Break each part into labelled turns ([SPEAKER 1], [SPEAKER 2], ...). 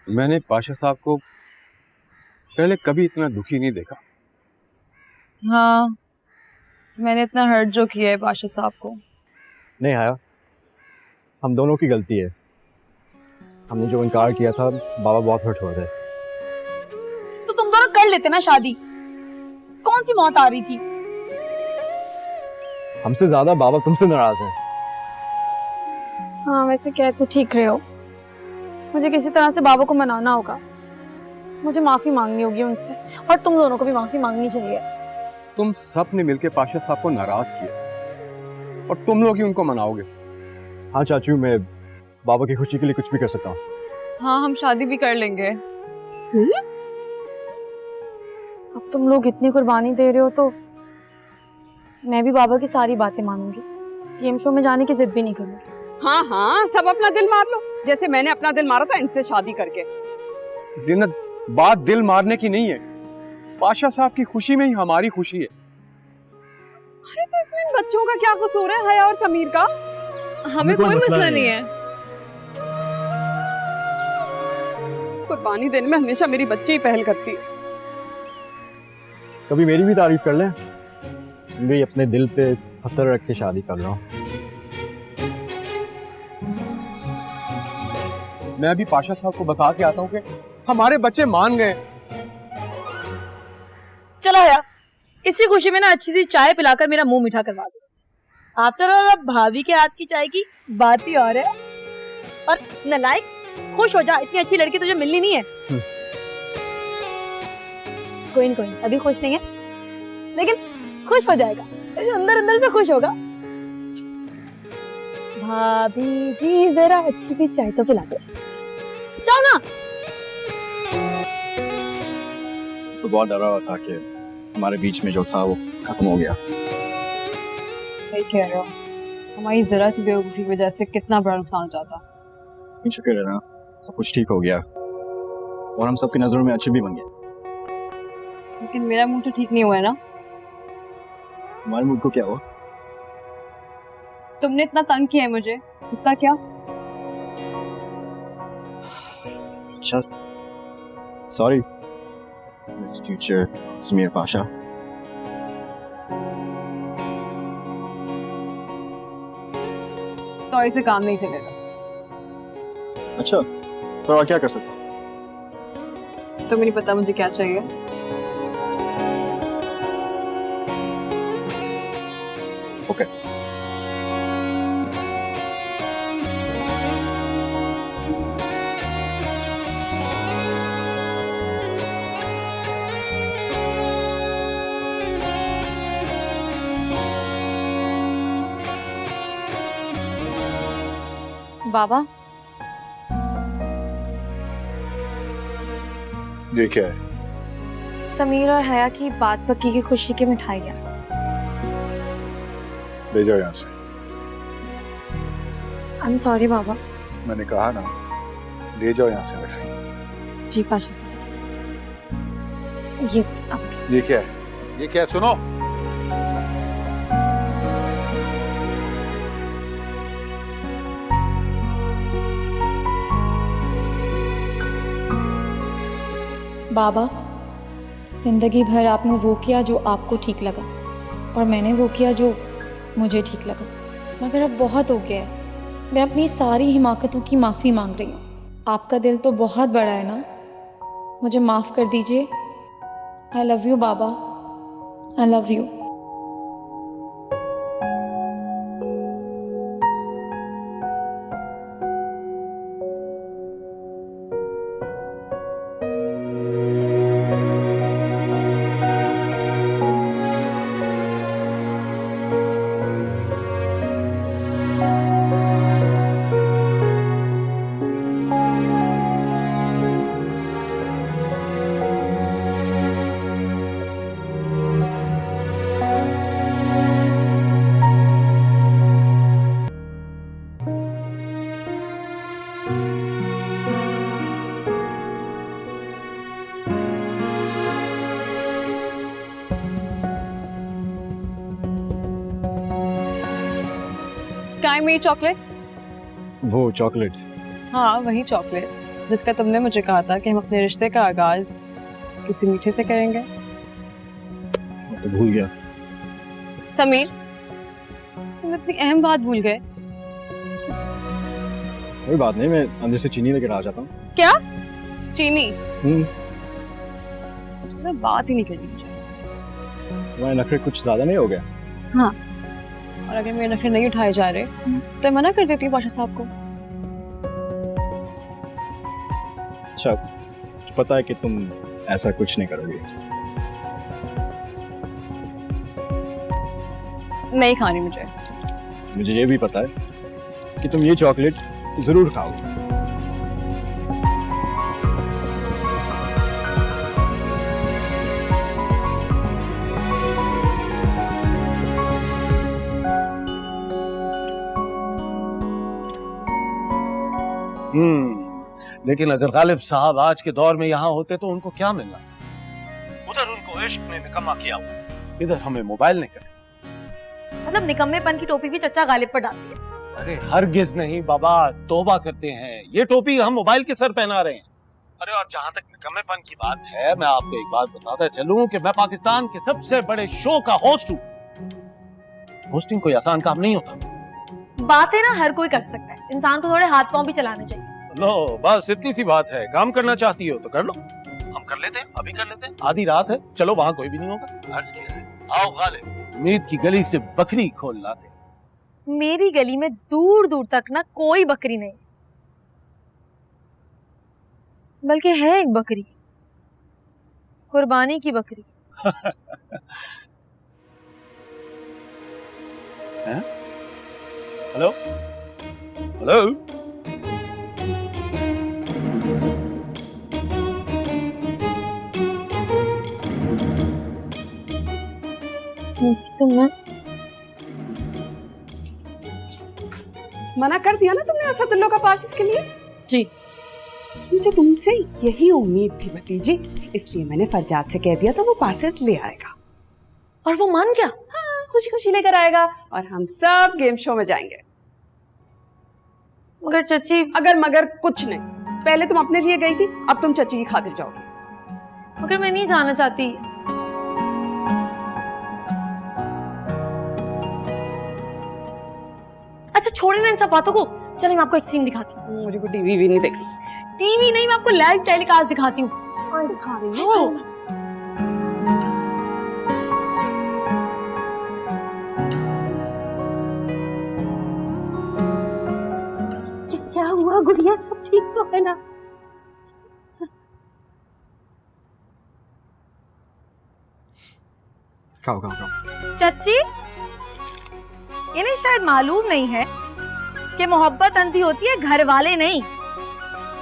[SPEAKER 1] मैंने पाशा साहब को पहले कभी इतना दुखी नहीं देखा।
[SPEAKER 2] हाँ, मैंने इतना हर्ट जो किया है पाशा साहब को।
[SPEAKER 3] नहीं आया, हम दोनों की गलती है। हमने जो इनकार किया था, बाबा बहुत हर्ट हुए थे।
[SPEAKER 2] तो तुम दोनों कर लेते ना शादी, कौन सी मौत आ रही थी?
[SPEAKER 3] हमसे ज्यादा बाबा तुमसे नाराज हैं।
[SPEAKER 2] हाँ, वैसे कह तो ठीक रहे हो। मुझे किसी तरह से बाबा को मनाना होगा, मुझे माफी मांगनी होगी उनसे, और तुम दोनों को भी माफी मांगनी चाहिए।
[SPEAKER 1] तुम सब ने मिलकर पाशा साहब को नाराज किया और तुम लोग ही उनको मनाओगे।
[SPEAKER 3] हाँ चाचू, मैं बाबा की खुशी के लिए कुछ भी कर सकता हूँ।
[SPEAKER 2] हाँ, हम शादी भी कर लेंगे। अब तुम लोग इतनी कुर्बानी दे रहे हो तो मैं भी बाबा की सारी बातें मानूंगी। गेम शो में जाने की जिद भी नहीं करूंगी।
[SPEAKER 4] हाँ हाँ, सब अपना दिल मार लो, जैसे मैंने अपना दिल मारा था इनसे शादी करके।
[SPEAKER 1] जीनत, बात दिल मारने की नहीं है, पाशा साहब की खुशी में ही हमारी खुशी है।
[SPEAKER 4] अरे तो इसमें इन बच्चों का क्या कसूर है, हया और समीर का?
[SPEAKER 2] हमें कोई मसला नहीं है।
[SPEAKER 4] कुर्बानी देने में हमेशा मेरी बच्ची ही पहल करती है।
[SPEAKER 3] कभी मेरी भी तारीफ कर लें। भी अपने दिल पे पत्थर रख के शादी कर रहा हूँ।
[SPEAKER 1] मैं अभी पाशा साहब को बता के आता हूँ कि हमारे बच्चे मान गए।
[SPEAKER 2] चलो यार, इसी खुशी में ना अच्छी सी चाय पिलाकर मेरा मुंह मीठा करवा दो। आफ्टर ऑल अब भाभी के हाथ की चाय की बात ही और है। और नलायक, खुश हो जा, इतनी अच्छी लड़की तुझे मिलनी नहीं है। कोई अभी खुश नहीं है, लेकिन खुश हो जाएगा, अंदर अंदर से खुश होगा। भाभी जी जरा अच्छी सी चाय तो पिला दो, जाओ ना।
[SPEAKER 3] तो बहुत डरा हुआ था कि हमारे बीच में जो था वो खत्म हो गया।
[SPEAKER 2] सही कह रहे हो, हमारी जरा सी बेवकूफी की वजह से कितना बड़ा नुकसान हो जाता।
[SPEAKER 3] शुक्र है ना, सब कुछ ठीक हो गया और हम सबकी नजरों में अच्छे भी बन गए।
[SPEAKER 2] लेकिन मेरा मूड तो ठीक नहीं हुआ है ना।
[SPEAKER 3] हमारे मूड को क्या हुआ?
[SPEAKER 2] तुमने इतना तंग किया है मुझे, उसका क्या?
[SPEAKER 3] अच्छा, sorry miss future Sameer Pasha.
[SPEAKER 2] Sorry से काम नहीं चलेगा।
[SPEAKER 3] अच्छा, तो और क्या कर सकता हूँ?
[SPEAKER 2] तो नहीं पता मुझे क्या चाहिए।
[SPEAKER 3] ओके।
[SPEAKER 2] बाबा,
[SPEAKER 5] ये क्या है?
[SPEAKER 2] समीर और हया की बात पक्की की खुशी की मिठाइयाँ।
[SPEAKER 5] ले जाओ यहाँ से।
[SPEAKER 2] आई एम सॉरी बाबा।
[SPEAKER 5] मैंने कहा ना, ले जाओ यहाँ से मिठाई।
[SPEAKER 2] जी पाशा साहब, ये आपके।
[SPEAKER 5] ये क्या है? ये क्या है? सुनो,
[SPEAKER 6] बाबा, जिंदगी भर आपने वो किया जो आपको ठीक लगा और मैंने वो किया जो मुझे ठीक लगा, मगर अब बहुत हो गया है। मैं अपनी सारी हिमाकतों की माफ़ी मांग रही हूँ। आपका दिल तो बहुत बड़ा है ना, मुझे माफ़ कर दीजिए। I love you Baba, I love you.
[SPEAKER 2] क्या है मेरी चॉकलेट?
[SPEAKER 3] वो चॉकलेट्स।
[SPEAKER 2] हाँ, वही चॉकलेट।
[SPEAKER 4] जिसका तुमने मुझे कहा था कि हम अपने रिश्ते का आगाज किसी मीठे से करेंगे।
[SPEAKER 3] तो भूल गया।
[SPEAKER 4] समीर, तुम इतनी अहम बात भूल गए।
[SPEAKER 3] कोई बात नहीं, मैं अंदर से चीनी लेकर आ जाता हूँ।
[SPEAKER 4] क्या? चीनी?
[SPEAKER 3] हम्म।
[SPEAKER 4] बात ही नहीं करनी मुझे।
[SPEAKER 3] तुम्हारे नखरे कुछ ज्यादा नहीं हो गया?
[SPEAKER 4] हाँ, और अगर मेरे नखरे नहीं उठाए जा रहे तो मैं मना कर देती हूँ पाशा साहब को।
[SPEAKER 3] अच्छा, पता है कि तुम ऐसा कुछ नहीं करोगे।
[SPEAKER 4] नहीं खानी मुझे।
[SPEAKER 3] मुझे ये भी पता है कि तुम ये चॉकलेट जरूर खाओगे।
[SPEAKER 7] लेकिन अगर गालिब साहब आज के दौर में यहाँ होते तो उनको क्या मिलना? उधर उनको इश्क ने निकम्मा किया हुआ, इधर हमें मोबाइल ने कर।
[SPEAKER 2] मतलब निकम्मेपन की टोपी भी चचा गालिब पर डालती है।
[SPEAKER 7] अरे हरगिज नहीं बाबा, तौबा करते हैं। ये टोपी हम मोबाइल के सर पहना रहे हैं। अरे और जहाँ तक निकम्मेपन की बात है, मैं आपको एक बात बताता चलूं कि मैं पाकिस्तान के सबसे बड़े शो का होस्ट हूँ। होस्टिंग कोई आसान काम नहीं होता।
[SPEAKER 2] बात है ना, हर कोई कर सकता है, इंसान को थोड़े हाथ पांव भी चलाने चाहिए।
[SPEAKER 7] लो बस इतनी सी बात है। काम करना चाहती हो तो कर लो, हम कर लेते हैं, अभी कर लेते हैं। आधी रात है, चलो वहाँ कोई भी नहीं होगा। अर्ज किया है, आओ गालिब, उम्मीद की गली से बकरी खोल लाते।
[SPEAKER 2] मेरी गली में दूर दूर तक ना कोई बकरी नहीं, बल्कि है एक बकरी, कुर्बानी की बकरी।
[SPEAKER 7] हेलो हेलो,
[SPEAKER 2] तुम ना
[SPEAKER 4] मना कर दिया ना तुमने असदुल्ला का पास इसके लिए?
[SPEAKER 2] जी,
[SPEAKER 4] मुझे तुमसे यही उम्मीद थी भतीजी, इसलिए मैंने फरजाद से कह दिया था वो पासेस ले आएगा।
[SPEAKER 2] और वो मान गया?
[SPEAKER 4] हाँ, खुशी खुशी लेकर आएगा और हम सब गेम शो में जाएंगे।
[SPEAKER 2] मगर चची,
[SPEAKER 4] अगर मगर कुछ नहीं, पहले तुम अपने लिए गई थी, अब तुम चची की खातिर जाओगी।
[SPEAKER 2] मगर मैं नहीं जाना चाहती। अच्छा छोड़े ना इन सब बातों को, चलिए मैं आपको एक सीन दिखाती हूँ।
[SPEAKER 4] मुझे कोई टीवी भी नहीं देखनी।
[SPEAKER 2] टीवी नहीं, मैं आपको लाइव टेलीकास्ट दिखाती हूँ।
[SPEAKER 4] दिखा रही हो?
[SPEAKER 2] क्या हुआ गुड़िया, सब ठीक तो है ना?
[SPEAKER 3] खाओ खाओ खाओ।
[SPEAKER 2] चच्ची, इन्हें शायद मालूम नहीं है कि मोहब्बत अंधी होती है, घर वाले नहीं।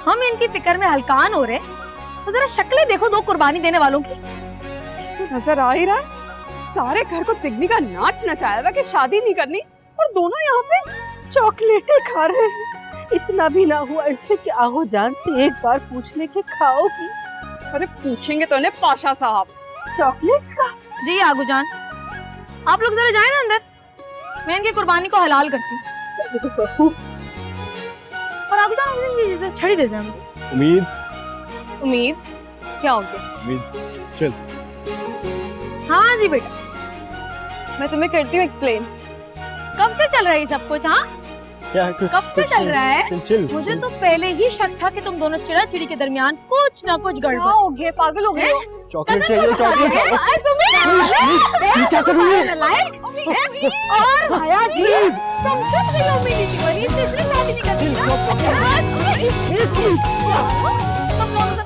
[SPEAKER 2] हम इनकी फिक्र में हलकान हो रहे, तो जरा शक्लें देखो दो कुर्बानी देने वालों की।
[SPEAKER 4] तो नजर आ ही रहा है, सारे घर को पिकनिक का नाच नचाया हुआ कि शादी नहीं करनी, और दोनों यहाँ पे चॉकलेटें खा रहे हैं।
[SPEAKER 8] इतना भी ना हुआ इनसे कि आहो जान से एक बार पूछने के खाओगी?
[SPEAKER 4] अरे पूछेंगे तो इन्हें पाशा साहब।
[SPEAKER 8] चॉकलेट्स का?
[SPEAKER 2] जी आगू जान, आप लोग जरा जाए ना अंदर, मैं इनकी कुर्बानी को हलाल करती हूँ।
[SPEAKER 8] चलो बहू।
[SPEAKER 2] और आगू जान, इधर छड़ी दे जाए मुझे।
[SPEAKER 3] उम्मीद
[SPEAKER 4] उम्मीद क्या हो गया?
[SPEAKER 3] उम्मीद चल।
[SPEAKER 2] हाँ जी बेटा,
[SPEAKER 4] मैं तुम्हें करती हूँ एक्सप्लेन।
[SPEAKER 2] कब से चल रहा है ये सब कुछ? हाँ
[SPEAKER 3] क्या है? कुछ
[SPEAKER 2] कब से
[SPEAKER 3] कुछ
[SPEAKER 2] चल
[SPEAKER 3] नहीं।
[SPEAKER 2] रहा है?
[SPEAKER 3] चिल।
[SPEAKER 2] मुझे तो पहले ही शक था कि तुम दोनों चिड़ा चिड़ी के दरमियान कुछ ना कुछ गड़बड़
[SPEAKER 4] हो गया, पागल हो गए?
[SPEAKER 3] चॉकलेट चाहिए, चॉकलेट खाओ।
[SPEAKER 2] क्या कर रही है? और भैया जी, तुम कुछ नहीं उम्मीद की बनी, इसलिए शादी नहीं करती। तुम लोगों से